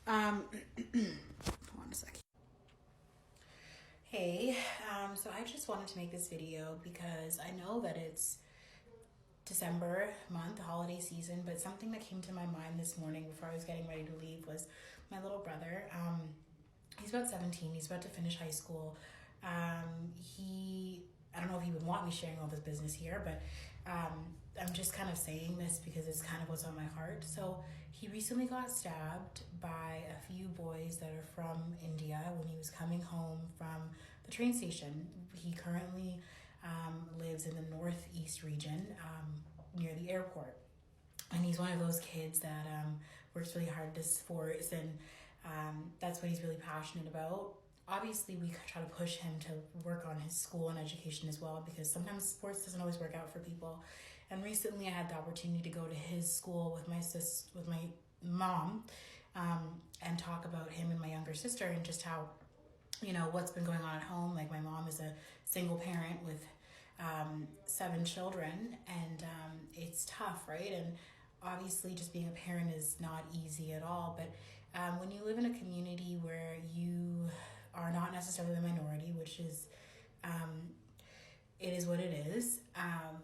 Hold on a second. Hey, so I just wanted to make this video because I know that it's December month, holiday season, but something that came to my mind this morning before I was getting ready to leave was my little brother. He's about 17. He's about to finish high school. I don't know if he would want me sharing all this business here, but I'm just kind of saying this because it's kind of what's on my heart. So he recently got stabbed by a few boys that are from India when he was coming home from the train station. He currently lives in the northeast region near the airport. And he's one of those kids that works really hard to sports, and that's what he's really passionate about. Obviously, we try to push him to work on his school and education as well, because sometimes sports doesn't always work out for people. And recently, I had the opportunity to go to his school with my mom, and talk about him and my younger sister and just how, what's been going on at home. Like, my mom is a single parent with 7 children, and it's tough, right? And obviously, just being a parent is not easy at all. But when you live in a community where you are not necessarily the minority, which is it is what it is,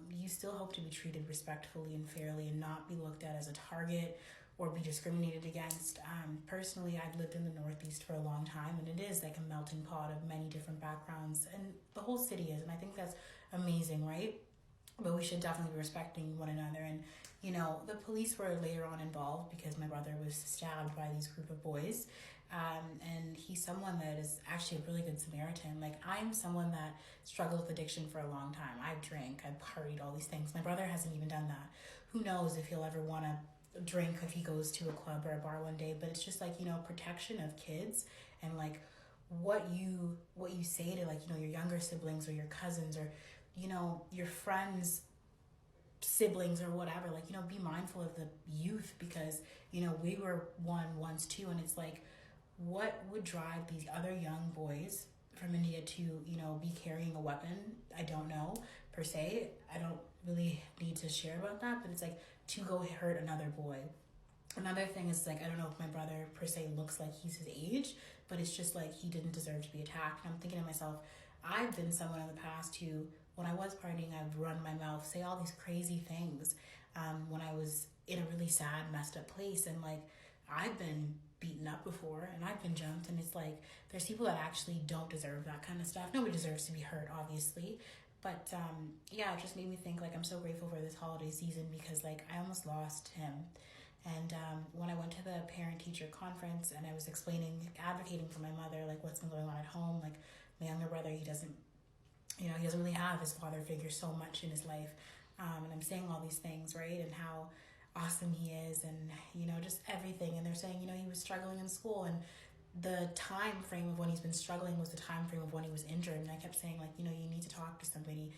you still hope to be treated respectfully and fairly and not be looked at as a target or be discriminated against. Personally, I've lived in the Northeast for a long time, and it is like a melting pot of many different backgrounds, and the whole city is, and I think that's amazing, right? But we should definitely be respecting one another. And the police were later on involved because my brother was stabbed by these group of boys, and he's someone that is actually a really good Samaritan. Like, I'm someone that struggled with addiction for a long time. I've drank, I've partied, all these things. My brother hasn't even done that. Who knows if he'll ever want to drink if he goes to a club or a bar one day. But it's just like, protection of kids, and like what you say to, like, your younger siblings or your cousins, or your friends siblings or whatever. Like, be mindful of the youth, because we were one once too. And it's like, what would drive these other young boys from India to be carrying a weapon? I don't know, per se. I don't really need to share about that, but it's like, to go hurt another boy. Another thing is, like, I don't know if my brother per se looks like he's his age, but it's just like, he didn't deserve to be attacked. And I'm thinking to myself, I've been someone in the past who, when I was partying, I'd run my mouth, say all these crazy things, when I was in a really sad, messed up place. And like, I've been beaten up before, and I've been jumped, and it's like, there's people that actually don't deserve that kind of stuff. Nobody deserves to be hurt, obviously. But yeah, it just made me think, like, I'm so grateful for this holiday season, because like, I almost lost him. And when I went to the parent-teacher conference and I was advocating for my mother, like, what's been going on at home, like, my younger brother, he doesn't really have his father figure so much in his life. And I'm saying all these things, right? And how awesome he is, and, just everything. And they're saying, he was struggling in school, and the time frame of when he's been struggling was the time frame of when he was injured. And I kept saying, like, you need to talk to somebody,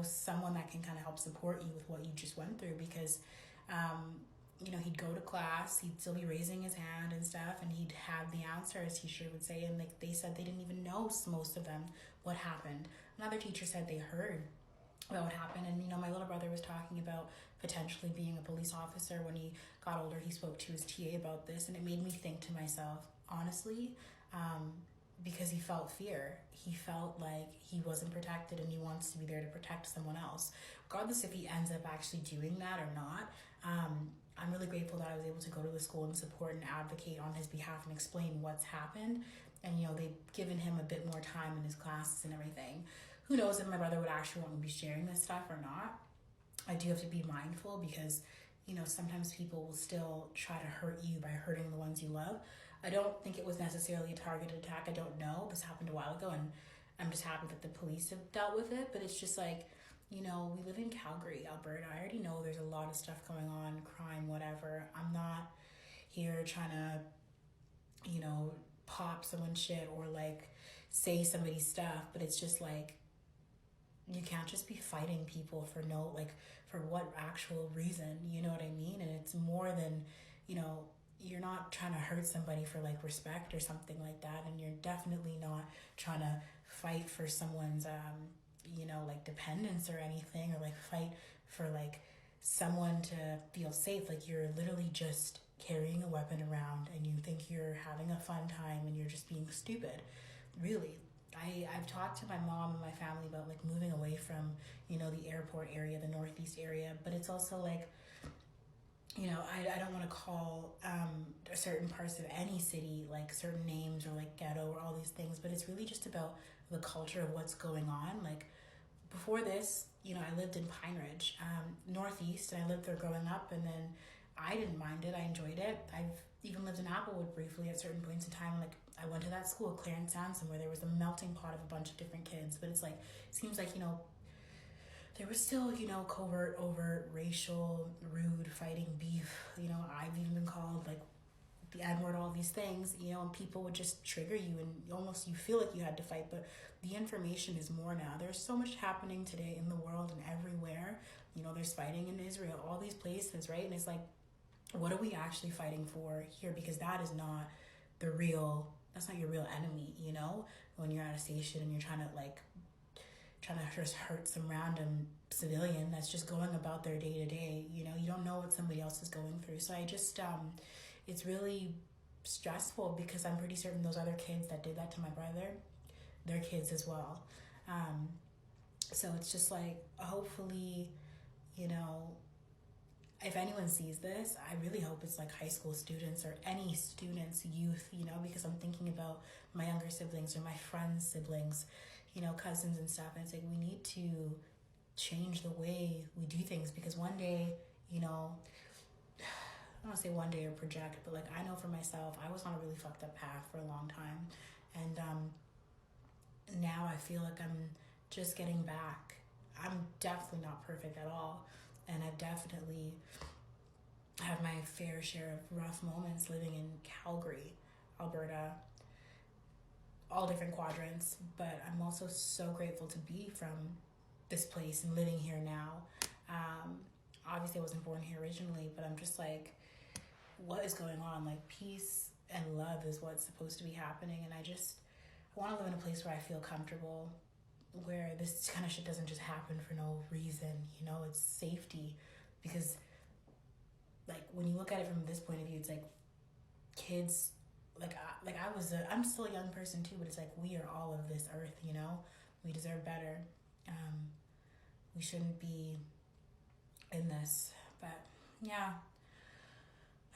someone that can kind of help support you with what you just went through, because he'd go to class, he'd still be raising his hand and stuff, and he'd have the answer, as teacher would say. And like, they said they didn't even know, most of them, what happened. Another teacher said they heard about what happened. And my little brother was talking about potentially being a police officer. When he got older, he spoke to his TA about this, and it made me think to myself, honestly, because he felt fear. He felt like he wasn't protected, and he wants to be there to protect someone else. Regardless if he ends up actually doing that or not, I'm really grateful that I was able to go to the school and support and advocate on his behalf and explain what's happened. And, they've given him a bit more time in his classes and everything. Who knows if my brother would actually want me to be sharing this stuff or not. I do have to be mindful, because sometimes people will still try to hurt you by hurting the ones you love. I don't think it was necessarily a targeted attack. I don't know. This happened a while ago, and I'm just happy that the police have dealt with it. But it's just like, we live in Calgary, Alberta. I already know there's a lot of stuff going on, crime, whatever. I'm not here trying to, pop someone's shit or like say somebody's stuff, but it's just like, you can't just be fighting people for for what actual reason, you know what I mean? And it's more than, you're not trying to hurt somebody for like respect or something like that. And you're definitely not trying to fight for someone's, like dependence or anything, or like fight for like someone to feel safe. Like, you're literally just carrying a weapon around and you think you're having a fun time and you're just being stupid. Really. I've talked to my mom and my family about like moving away from, you know, the airport area, the Northeast area, but it's also like, you know, I don't want to call certain parts of any city like certain names or like ghetto or all these things, but it's really just about the culture of what's going on. Like before this, you know, I lived in Pine Ridge, Northeast, and I lived there growing up, and then I didn't mind it. I enjoyed it. I've even lived in Applewood briefly at certain points in time. Like I went to that school, Clarence Sansom, where there was a melting pot of a bunch of different kids, but it's like, it seems like, you know, there was still, you know, covert, overt, racial, rude, fighting, beef. You know, I've even been called like the N-word, all these things, you know, and people would just trigger you and almost you feel like you had to fight, but the information is more now. There's so much happening today in the world and everywhere. You know, there's fighting in Israel, all these places, right? And it's like, what are we actually fighting for here? Because that is not that's not your real enemy, you know? When you're at a station and you're trying to just hurt some random civilian that's just going about their day to day, you know, you don't know what somebody else is going through. So I just, it's really stressful because I'm pretty certain those other kids that did that to my brother, they're kids as well. So it's just like, hopefully, you know, if anyone sees this, I really hope it's like high school students or any students, youth, you know, because I'm thinking about my younger siblings or my friends' siblings, you know, cousins and stuff. And it's like, we need to change the way we do things because one day, you know, I don't want to say one day or project, but like I know for myself, I was on a really fucked up path for a long time. And now I feel like I'm just getting back. I'm definitely not perfect at all. And I've definitely had my fair share of rough moments living in Calgary, Alberta, all different quadrants. But I'm also so grateful to be from this place and living here now. Obviously, I wasn't born here originally, but I'm just like, what is going on? Like, peace and love is what's supposed to be happening. And I want to live in a place where I feel comfortable, where this kind of shit doesn't just happen for no reason, you know, it's safety. Because like when you look at it from this point of view, it's like kids, I'm still a young person too, but it's like we are all of this earth, you know, we deserve better. We shouldn't be in this, but yeah.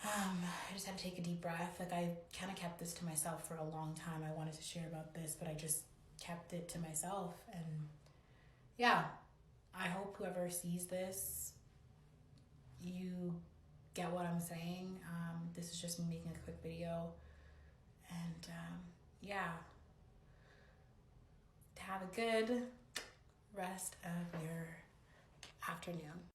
I just had to take a deep breath. Like I kind of kept this to myself for a long time. I wanted to share about this, but I just kept it to myself. And yeah, I hope whoever sees this, you get what I'm saying. This is just me making a quick video. And yeah, have a good rest of your afternoon.